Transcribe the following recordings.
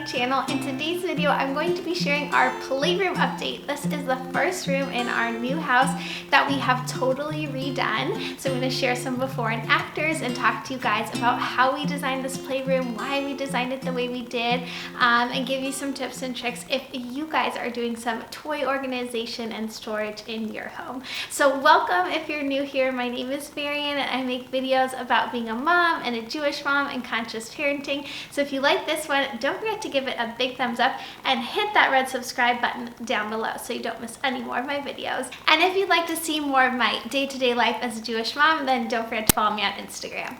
my channel. In today's video, I'm going to be sharing our playroom update. This is the first room in our new house that we have totally redone. So I'm going to share some before and afters and talk to you guys about how we designed this playroom, why we designed it the way we did, and give you some tips and tricks if you guys are doing some toy organization and storage in your home. So welcome if you're new here. My name is Marian and I make videos about being a mom and a Jewish mom and conscious parenting. So if you like this one, don't forget to give it a big thumbs up and hit that red subscribe button down below so you don't miss any more of my videos. And if you'd like to see more of my day-to-day life as a Jewish mom, then don't forget to follow me on Instagram.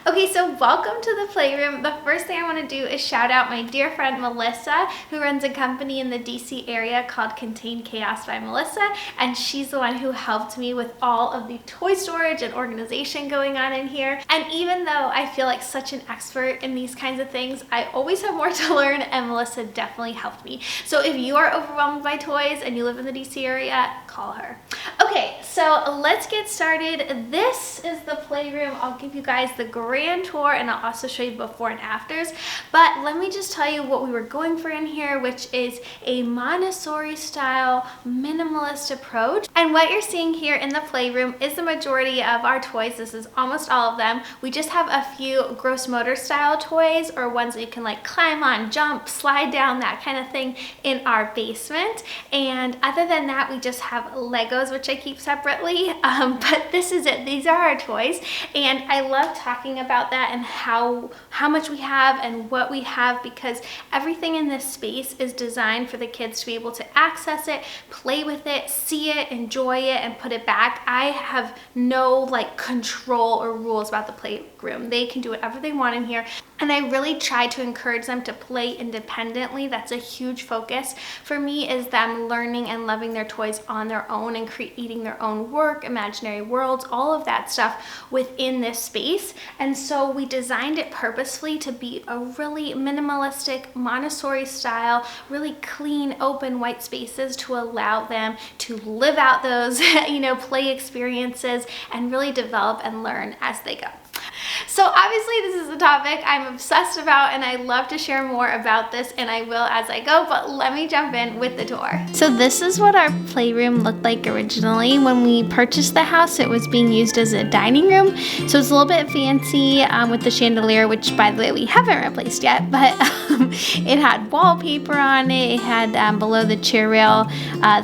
Okay, so welcome to the playroom. The first thing I want to do is shout out my dear friend Melissa, who runs a company in the DC area called Contain Chaos by Melissa, and she's the one who helped me with all of the toy storage and organization going on in here. And even though I feel like such an expert in these kinds of things, I always have more to learn, and Melissa definitely helped me. So if you are overwhelmed by toys and you live in the DC area, call her. Okay, so let's get started. This is the playroom. I'll give you guys the grand tour and I'll also show you before and afters, but let me just tell you what we were going for in here, which is a Montessori style minimalist approach. And what you're seeing here in the playroom is the majority of our toys. This is almost all of them. We just have a few gross motor style toys, or ones that you can like climb on, jump, slide down, that kind of thing, in our basement. And other than that, we just have Legos, which I keep separately, but this is it. These are our toys, and I love talking about that and how much we have and what we have, because everything in this space is designed for the kids to be able to access it, play with it, see it, enjoy it, and put it back. I have no like control or rules about the playroom. They can do whatever they want in here, and I really try to encourage them to play independently. That's a huge focus for me, is them learning and loving their toys on their own and creating their own work, imaginary worlds, all of that stuff within this space. And so we designed it purposefully to be a really minimalistic Montessori style, really clean, open, white spaces to allow them to live out those, play experiences and really develop and learn as they go. So obviously this is a topic I'm obsessed about, and I love to share more about this, and I will as I go, but let me jump in with the tour. So this is what our playroom looked like originally. When we purchased the house, it was being used as a dining room, so it's a little bit fancy with the chandelier, which by the way we haven't replaced yet, but it had wallpaper on it. It had below the chair rail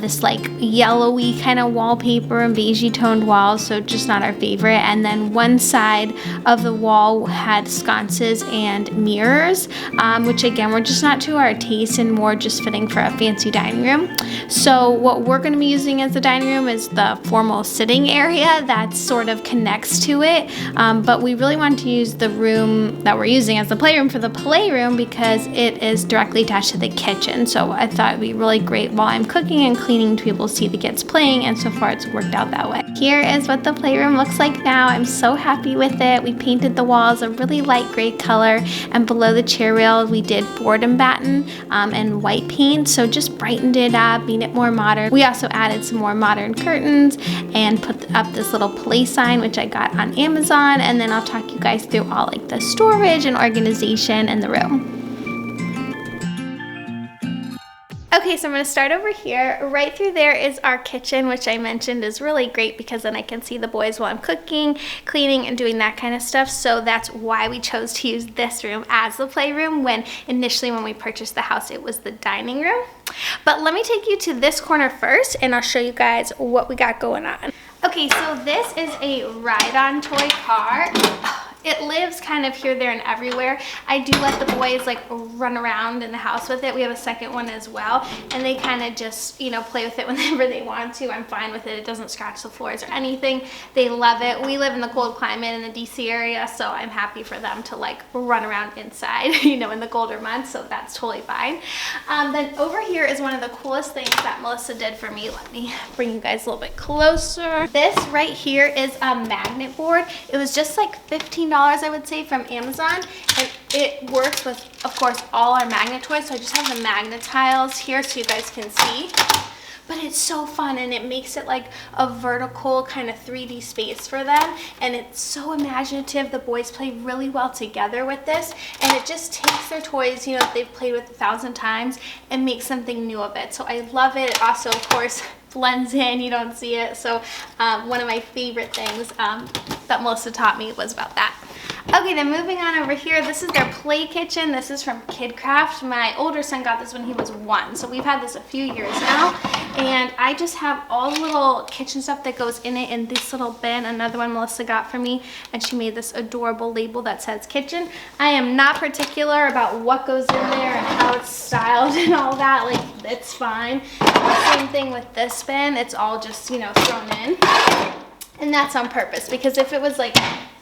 this like yellowy kind of wallpaper and beigey toned walls, so just not our favorite. And then one side of the wall had sconces and mirrors, which again were just not to our taste and more just fitting for a fancy dining room. So what we're going to be using as the dining room is the formal sitting area that sort of connects to it, but we really want to use the room that we're using as the playroom for the playroom because it is directly attached to the kitchen. So I thought it'd be really great while I'm cooking and cleaning to be able to see the kids playing, and so far it's worked out that way. Here is what the playroom looks like now. I'm so happy with it. We painted the walls a really light gray color, and below the chair rail we did board and batten and white paint, so just brightened it up, made it more modern. We also added some more modern curtains and put up this little play sign, which I got on Amazon, and then I'll talk you guys through all like the storage and organization in the room. Okay, so I'm going to start over here. Right through there is our kitchen, which I mentioned is really great because then I can see the boys while I'm cooking, cleaning, and doing that kind of stuff. So that's why we chose to use this room as the playroom, when initially when we purchased the house it was the dining room. But let me take you to this corner first and I'll show you guys what we got going on. Okay, so this is a ride-on toy car. It lives kind of here, there, and everywhere. I do let the boys like run around in the house with it. We have a second one as well, and they kind of just, play with it whenever they want to. I'm fine with it. It doesn't scratch the floors or anything. They love it. We live in the cold climate in the DC area, so I'm happy for them to like run around inside, in the colder months, so that's totally fine. Then over here is one of the coolest things that Melissa did for me. Let me bring you guys a little bit closer. This right here is a magnet board. It was just like $15, I would say, from Amazon, and it works with, of course, all our magnet toys. So I just have the magnet tiles here so you guys can see. but it's so fun, and it makes it like a vertical kind of 3D space for them, and it's so imaginative. The boys play really well together with this, and it just takes their toys, you know, they've played with 1,000 times, and makes something new of it. So I love it. It also, of course, blends in, you don't see it. So one of my favorite things that Melissa taught me was about that. Okay, then moving on over here, this is their play kitchen. This is from KidCraft. My older son got this when he was 1, so we've had this a few years now. And I just have all the little kitchen stuff that goes in it in this little bin. Another one Melissa got for me, and she made this adorable label that says kitchen. I am not particular about what goes in there and how it's styled and all that. Like, it's fine. Same thing with this bin. It's all just, you know, thrown in. And that's on purpose, because if it was like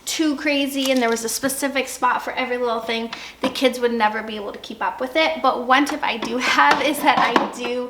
too crazy and there was a specific spot for every little thing, the kids would never be able to keep up with it. But one tip I do have is that I do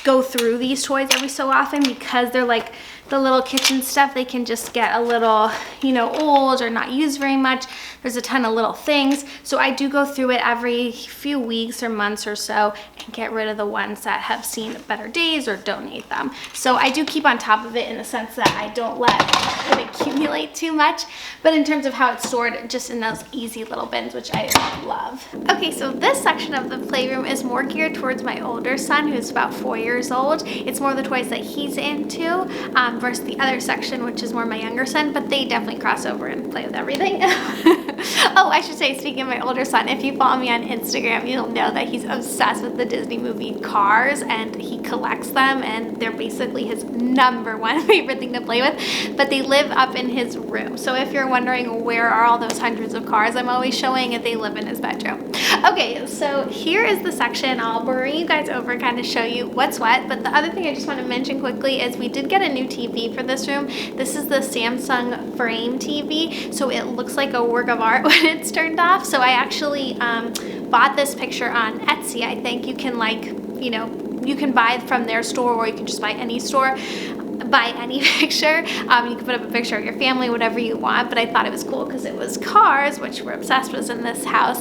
go through these toys every so often, because they're like the little kitchen stuff. They can just get a little, you know, old or not used very much. There's a ton of little things. So I do go through it every few weeks or months or so and get rid of the ones that have seen better days or donate them. So I do keep on top of it in the sense that I don't let it accumulate too much. But in terms of how it's stored, just in those easy little bins, which I love. Okay, so this section of the playroom is more geared towards my older son, who's about 4 years old. It's more the toys that he's into versus the other section, which is more my younger son, but they definitely cross over and play with everything. Oh, I should say, speaking of my older son, if you follow me on Instagram, you'll know that he's obsessed with the Disney movie Cars, and he collects them, and they're basically his #1 favorite thing to play with, but they live up in his room. So if you're wondering where are all those hundreds of cars I'm always showing, it, they live in his bedroom. Okay, so here is the section. I'll bring you guys over, kind of show you what's what, but the other thing I just want to mention quickly is we did get a new TV for this room. This is the Samsung Frame TV, so it looks like a work of art when it's turned off. So I actually bought this picture on Etsy. I think you can, like, you know, you can buy from their store, or you can just buy any store, buy any picture. You can put up a picture of your family, whatever you want, but I thought it was cool because it was cars, which we're obsessed with in this house.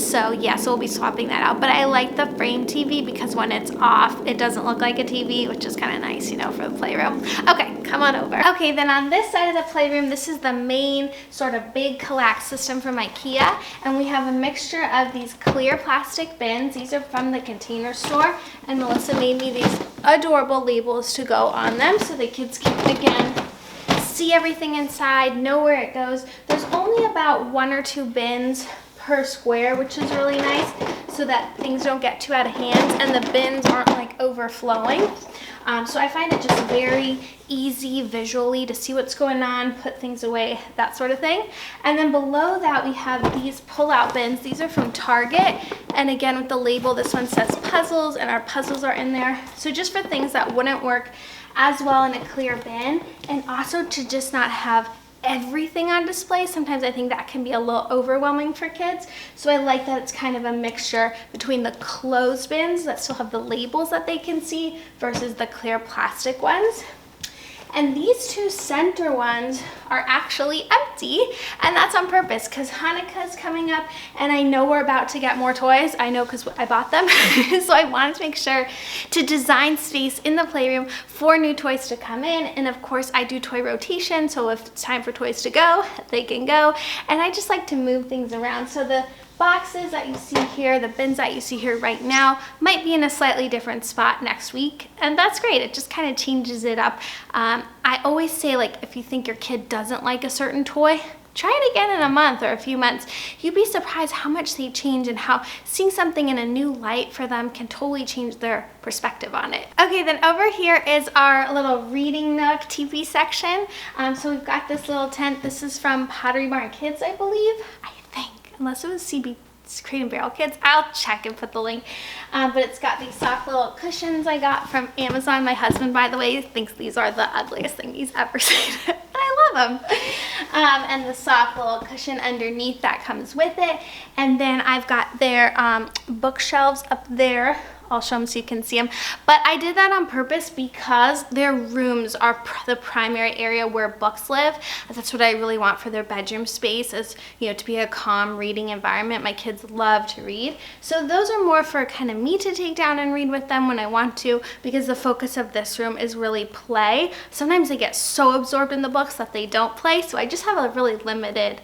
So yeah, so we'll be swapping that out. But I like the frame TV because when it's off, it doesn't look like a TV, which is kind of nice, you know, for the playroom. Okay, come on over. Okay, then on this side of the playroom, this is the main sort of big collect system from Ikea, and we have a mixture of these clear plastic bins. These are from the Container Store, and Melissa made me these adorable labels to go on them so the kids can, again, see everything inside, know where it goes. There's only about 1 or 2 bins per square, which is really nice, so that things don't get too out of hand and the bins aren't like overflowing. So I find it just very easy visually to see what's going on, put things away, that sort of thing. And then below that we have these pull-out bins. These are from Target, and again with the label, this one says puzzles, and our puzzles are in there. So just for things that wouldn't work as well in a clear bin, and also to just not have everything on display. Sometimes I think that can be a little overwhelming for kids. So I like that it's kind of a mixture between the closed bins that still have the labels that they can see versus the clear plastic ones. And these 2 center ones are actually empty, and that's on purpose because Hanukkah's coming up and I know we're about to get more toys. I know because I bought them. So I wanted to make sure to design space in the playroom for new toys to come in. And of course I do toy rotation, so if it's time for toys to go, they can go. And I just like to move things around. So the boxes that you see here, the bins that you see here right now, might be in a slightly different spot next week, and that's great. It just kind of changes it up. I always say, like, if you think your kid doesn't like a certain toy, try it again in a month or a few months. You'd be surprised how much they change and how seeing something in a new light for them can totally change their perspective on it. Okay, then over here is our little reading nook TV section. So we've got this little tent. This is from Pottery Barn Kids, I believe. I think, unless it was CB Crate and Barrel Kids. I'll check and put the link. But it's got these soft little cushions I got from Amazon. My husband, by the way, thinks these are the ugliest thing he's ever seen. But I love them. And the soft little cushion underneath that comes with it. And then I've got their bookshelves up there I'll show them so you can see them. But I did that on purpose because their rooms are the primary area where books live. That's what I really want for their bedroom space, is, you know, to be a calm reading environment. My kids love to read. So those are more for kind of me to take down and read with them when I want to, because the focus of this room is really play. Sometimes they get so absorbed in the books that they don't play, so I just have a really limited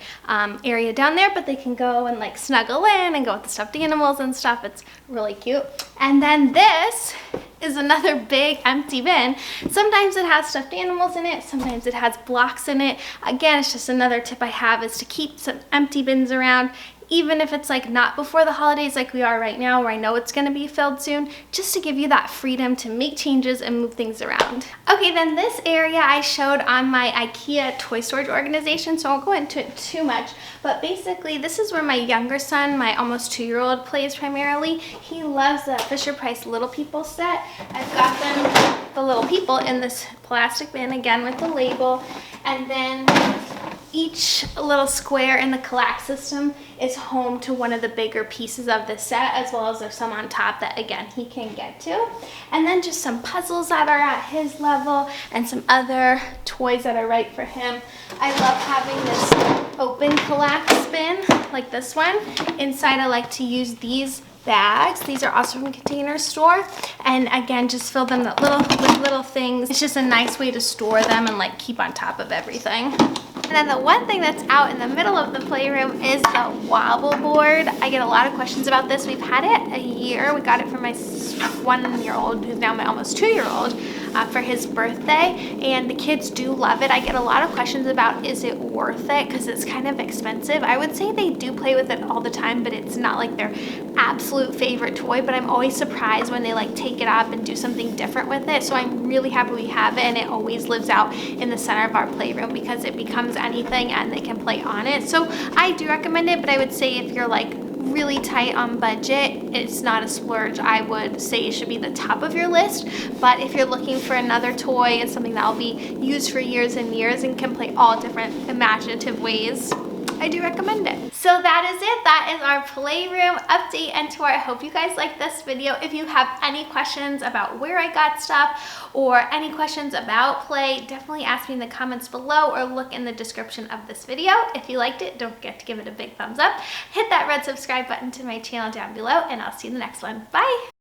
area down there, but they can go and like snuggle in and go with the stuffed animals and stuff. It's really cute. And then this is another big empty bin. Sometimes it has stuffed animals in it, sometimes it has blocks in it. Again, it's just another tip I have, is to keep some empty bins around, even if it's like not before the holidays like we are right now, where I know it's gonna be filled soon, just to give you that freedom to make changes and move things around. Okay, then this area I showed on my Ikea toy storage organization, so I won't go into it too much, but basically this is where my younger son, my almost 2-year-old, plays primarily. He loves the Fisher-Price Little People set. I've got them, the little people, in this plastic bin, again with the label, and then each little square in the collect system is home to one of the bigger pieces of the set, as well as there's some on top that, again, he can get to. And then just some puzzles that are at his level and some other toys that are right for him. I love having this open collect bin like this one. Inside, I like to use these bags. These are also from Container Store, and again, just fill them with little things. It's just a nice way to store them and like keep on top of everything. And then the one thing that's out in the middle of the playroom is the wobble board. I get a lot of questions about this. We've had it a year. We got it for my 1-year-old, who's now my almost 2-year-old, for his birthday, and the kids do love it. I get a lot of questions about, is it worth it, because it's kind of expensive. I would say they do play with it all the time, but it's not like their absolute favorite toy, but I'm always surprised when they like take it up and do something different with it. So I'm really happy we have it, and it always lives out in the center of our playroom because it becomes anything and they can play on it. So I do recommend it, but I would say if you're like really tight on budget, it's not a splurge. I would say it should be the top of your list, but if you're looking for another toy and something that will be used for years and years and can play all different imaginative ways, I do recommend it. So that is it. That is our playroom update and tour. I hope you guys liked this video. If you have any questions about where I got stuff or any questions about play, definitely ask me in the comments below or look in the description of this video. If you liked it, don't forget to give it a big thumbs up. Hit that red subscribe button to my channel down below, and I'll see you in the next one. Bye!